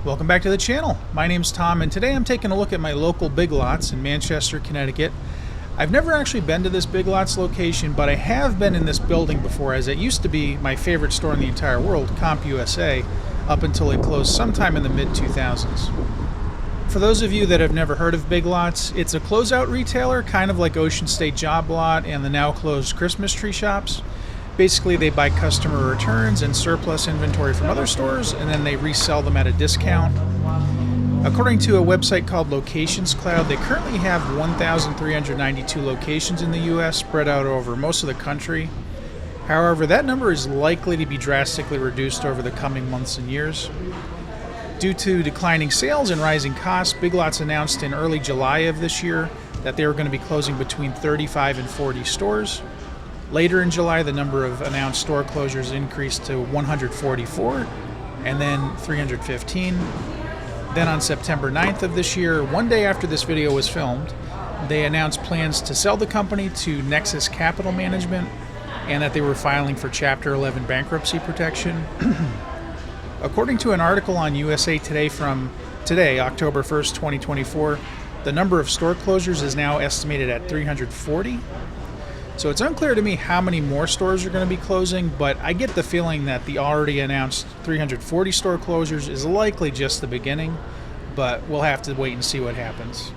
Welcome back to the channel. My name's Tom, and today I'm taking a look at my local Big Lots in Manchester, Connecticut. I've never actually been to this Big Lots location, but I have been in this building before, as it used to be my favorite store in the entire world, CompUSA, up until it closed sometime in the mid-2000s. For those of you that have never heard of Big Lots, it's a closeout retailer, kind of like Ocean State Job Lot and the now closed Christmas tree shops. Basically, they buy customer returns and surplus inventory from other stores, and then they resell them at a discount. According to a website called Locations Cloud, they currently have 1,392 locations in the U.S., spread out over most of the country. However, that number is likely to be drastically reduced over the coming months and years. Due to declining sales and rising costs, Big Lots announced in early July of this year that they were going to be closing between 35 and 40 stores. Later in July, the number of announced store closures increased to 144, and then 315. Then on September 9th of this year, one day after this video was filmed, they announced plans to sell the company to Nexus Capital Management, and that they were filing for Chapter 11 bankruptcy protection. According to an article on USA Today from today, October 1st, 2024, the number of store closures is now estimated at 340. So it's unclear to me how many more stores are going to be closing, but I get the feeling that the already announced 340 store closures is likely just the beginning, but we'll have to wait and see what happens.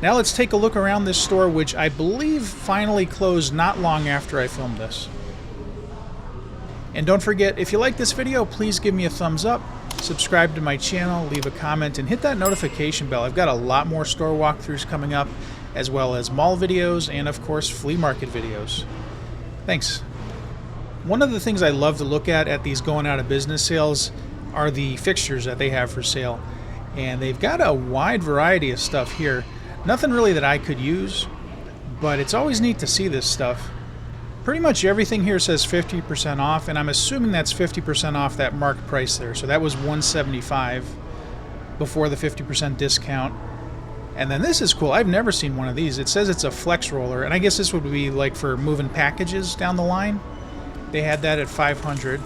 Now let's take a look around this store, which I believe finally closed not long after I filmed this. And don't forget, if you like this video, please give me a thumbs up, subscribe to my channel, leave a comment, and hit that notification bell. I've got a lot more store walkthroughs coming up, as well as mall videos and, of course, flea market videos. Thanks. One of the things I love to look at these going out of business sales are the fixtures that they have for sale. And they've got a wide variety of stuff here. Nothing really that I could use, but it's always neat to see this stuff. Pretty much everything here says 50% off, and I'm assuming that's 50% off that marked price there. So that was $175 before the 50% discount. And then this is cool. I've never seen one of these. It says it's a flex roller, and I guess this would be like for moving packages down the line. They had that at $500,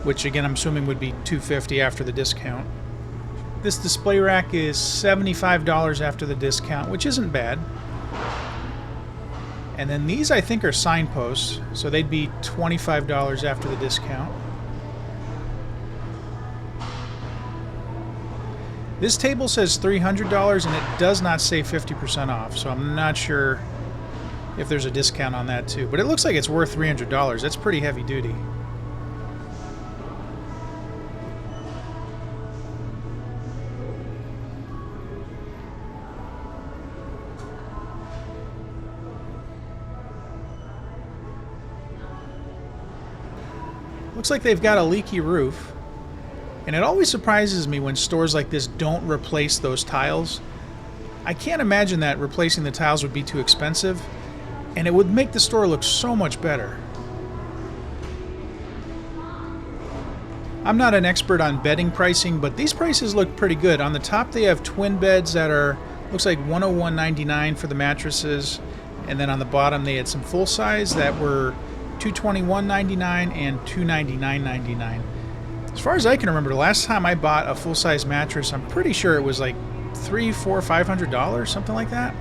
which again I'm assuming would be $250 after the discount. This display rack is $75 after the discount, which isn't bad. And then these I think are signposts, so they'd be $25 after the discount. This table says $300 and it does not say 50% off, so I'm not sure if there's a discount on that too. But it looks like it's worth $300. That's pretty heavy duty. Looks like they've got a leaky roof. And it always surprises me when stores like this don't replace those tiles. I can't imagine that replacing the tiles would be too expensive, and it would make the store look so much better. I'm not an expert on bedding pricing, but these prices look pretty good. On the top they have twin beds that are, looks like $101.99 for the mattresses, and then on the bottom they had some full size that were $221.99 and $299.99. As far as I can remember, the last time I bought a full-size mattress, I'm pretty sure it was like $300, $400, $500, something like that.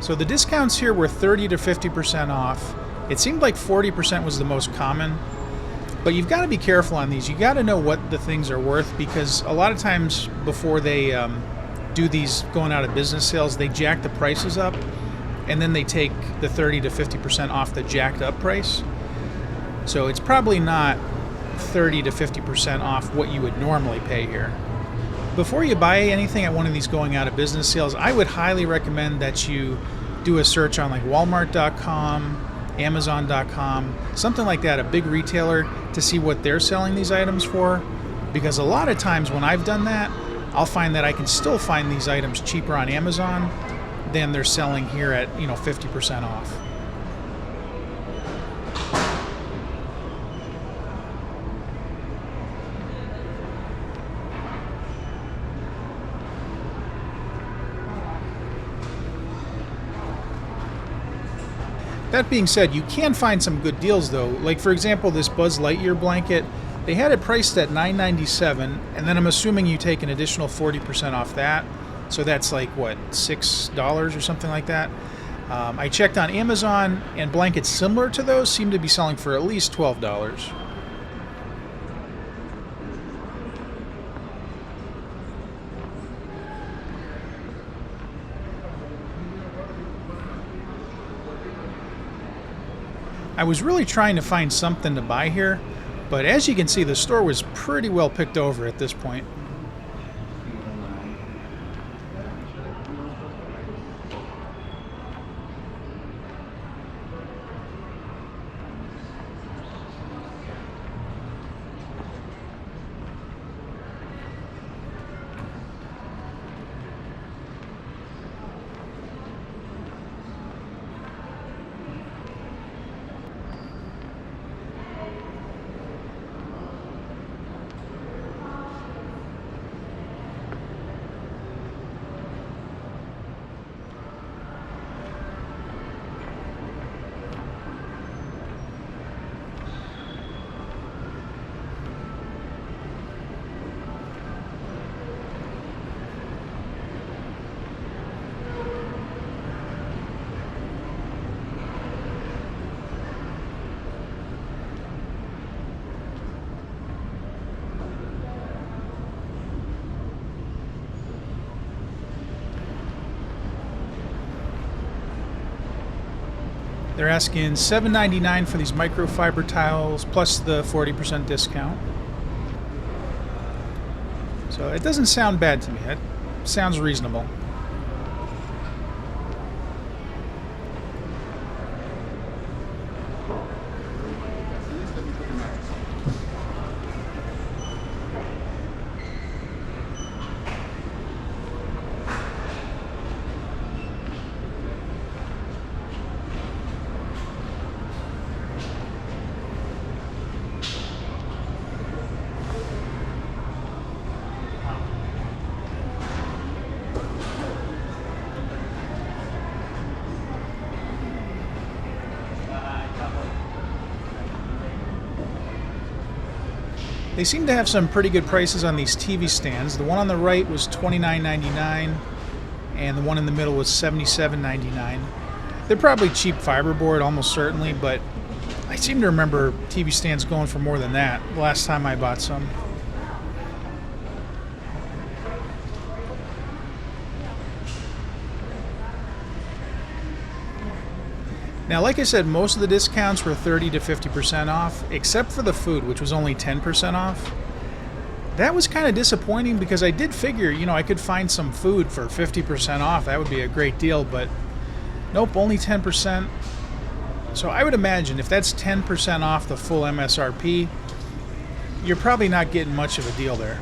So the discounts here were 30 to 50% off. It seemed like 40% was the most common. But you've got to be careful on these. You got to know what the things are worth, because a lot of times before they do these going out of business sales, they jack the prices up, and then they take the 30 to 50% off the jacked up price. So it's probably not 30 to 50% off what you would normally pay here. Before you buy anything at one of these going out of business sales, I would highly recommend that you do a search on like Walmart.com, Amazon.com, something like that, a big retailer, to see what they're selling these items for. Because a lot of times when I've done that, I'll find that I can still find these items cheaper on Amazon than they're selling here at, 50% off. That being said, you can find some good deals though. Like for example, this Buzz Lightyear blanket, they had it priced at $9.97, and then I'm assuming you take an additional 40% off that. So that's like what, $6 or something like that. I checked on Amazon, and blankets similar to those seem to be selling for at least $12. I was really trying to find something to buy here, but as you can see, the store was pretty well picked over at this point. They're asking $7.99 for these microfiber tiles plus the 40% discount. So it doesn't sound bad to me. It sounds reasonable. They seem to have some pretty good prices on these TV stands. The one on the right was $29.99, and the one in the middle was $77.99. They're probably cheap fiberboard, almost certainly, but I seem to remember TV stands going for more than that the last time I bought some. Now, like I said, most of the discounts were 30 to 50% off, except for the food, which was only 10% off. That was kind of disappointing because I did figure, I could find some food for 50% off. That would be a great deal, but nope, only 10%. So I would imagine if that's 10% off the full MSRP, you're probably not getting much of a deal there.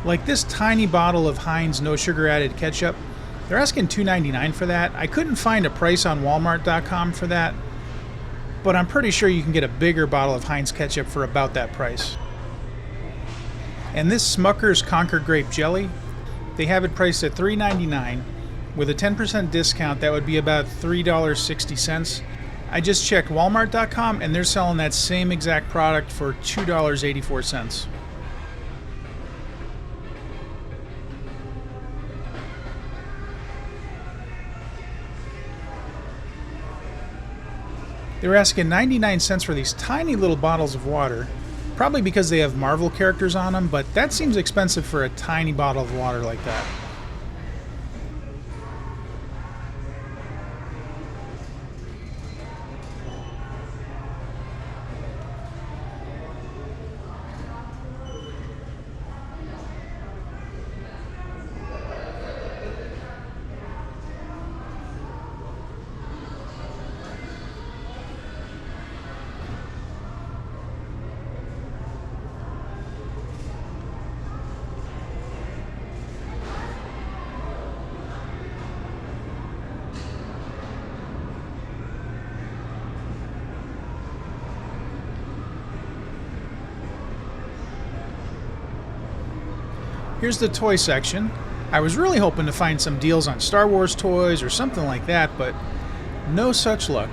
Like this tiny bottle of Heinz no sugar added ketchup, they're asking $2.99 for that. I couldn't find a price on Walmart.com for that, but I'm pretty sure you can get a bigger bottle of Heinz ketchup for about that price. And this Smucker's Concord Grape Jelly, they have it priced at $3.99. With a 10% discount, that would be about $3.60. I just checked Walmart.com, and they're selling that same exact product for $2.84. They were asking 99 cents for these tiny little bottles of water, probably because they have Marvel characters on them, but that seems expensive for a tiny bottle of water like that. Here's the toy section. I was really hoping to find some deals on Star Wars toys or something like that, but No such luck.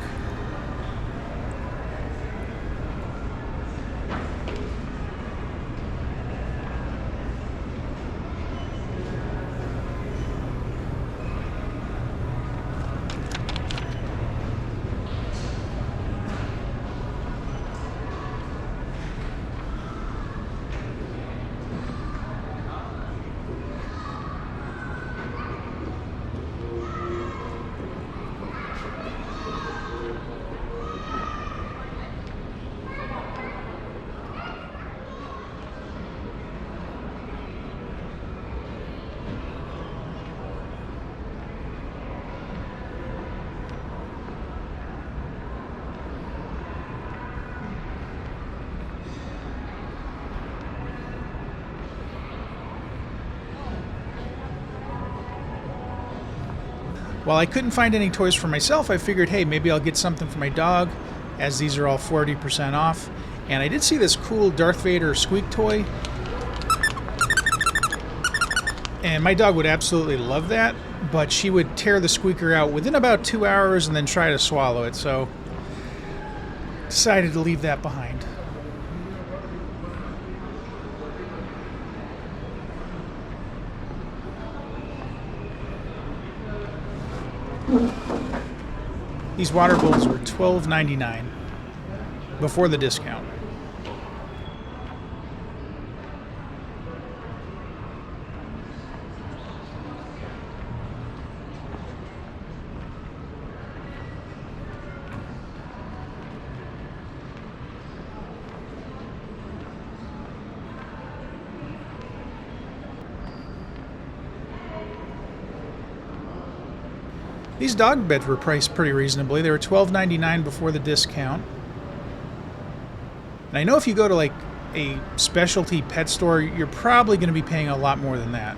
While I couldn't find any toys for myself, I figured, hey, maybe I'll get something for my dog, as these are all 40% off. And I did see this cool Darth Vader squeak toy. And my dog would absolutely love that, but she would tear the squeaker out within about 2 hours and then try to swallow it, so decided to leave that behind. These water bowls were $12.99 before the discount. These dog beds were priced pretty reasonably. They were $12.99 before the discount. And I know if you go to like a specialty pet store, you're probably going to be paying a lot more than that.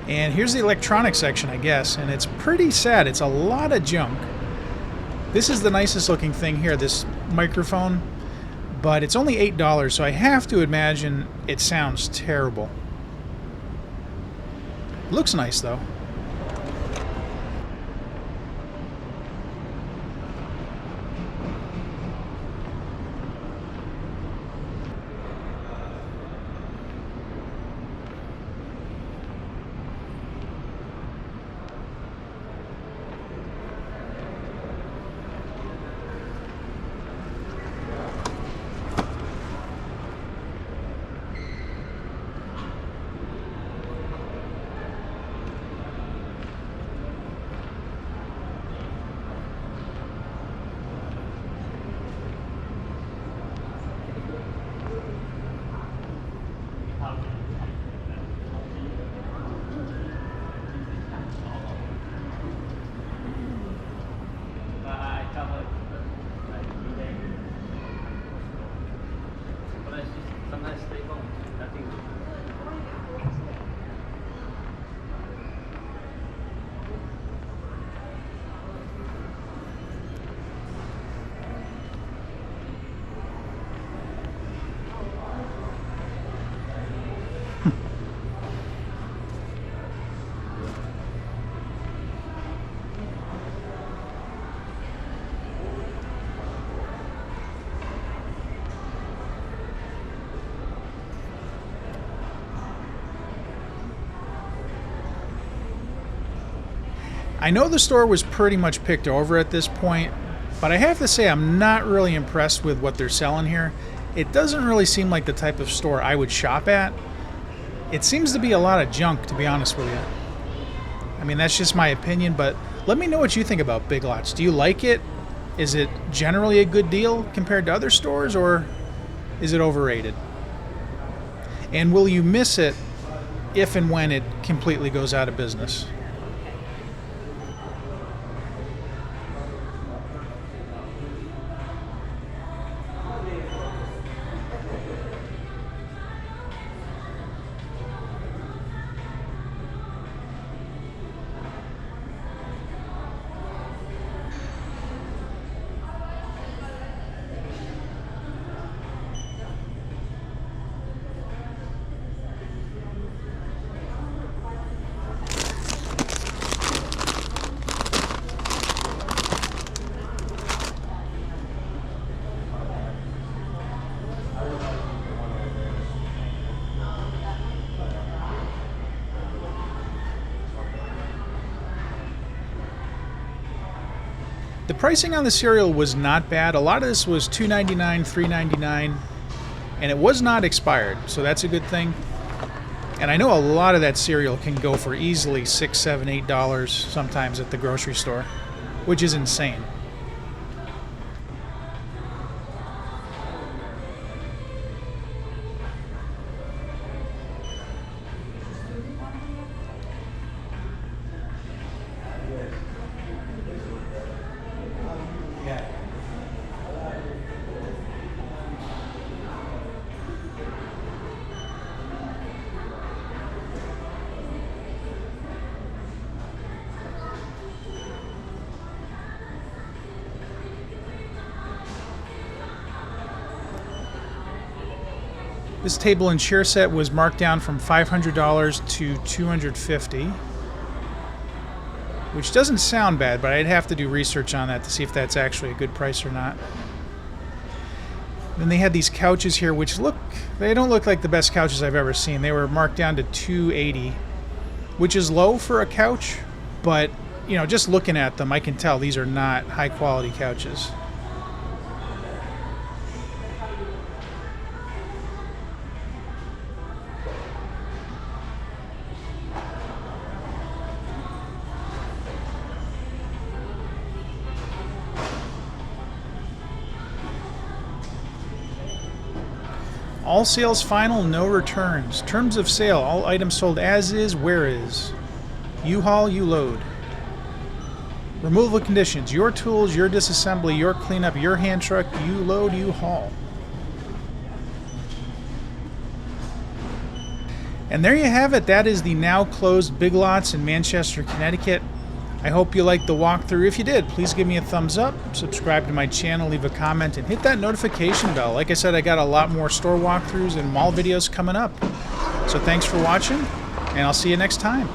And here's the electronics section, I guess, and it's pretty sad. It's a lot of junk. This is the nicest looking thing here, this microphone. But it's only $8, so I have to imagine it sounds terrible. Looks nice, though. I know the store was pretty much picked over at this point, but I have to say I'm not really impressed with what they're selling here. It doesn't really seem like the type of store I would shop at. It seems to be a lot of junk, to be honest with you. I mean, that's just my opinion, but let me know what you think about Big Lots. Do you like it? Is it generally a good deal compared to other stores, or is it overrated? And will you miss it if and when it completely goes out of business? pricing on the cereal was not bad. A lot of this was $2.99, $3.99, and it was not expired, so that's a good thing. And I know a lot of that cereal can go for easily $6, $7, $8 sometimes at the grocery store, which is insane. This table and chair set was marked down from $500 to $250, which doesn't sound bad, but I'd have to do research on that to see if that's actually a good price or not. Then they had these couches here, which they don't look like the best couches I've ever seen. They were marked down to $280, which is low for a couch, but just looking at them, I can tell these are not high quality couches. All sales final, no returns. Terms of sale, all items sold as is, where is. You haul, you load. Removal conditions, your tools, your disassembly, your cleanup, your hand truck, you load, you haul. And there you have it. That is the now closed Big Lots in Manchester, Connecticut. I hope you liked the walkthrough. If you did, please give me a thumbs up, subscribe to my channel, leave a comment, and hit that notification bell. Like I said, I got a lot more store walkthroughs and mall videos coming up. So thanks for watching, and I'll see you next time.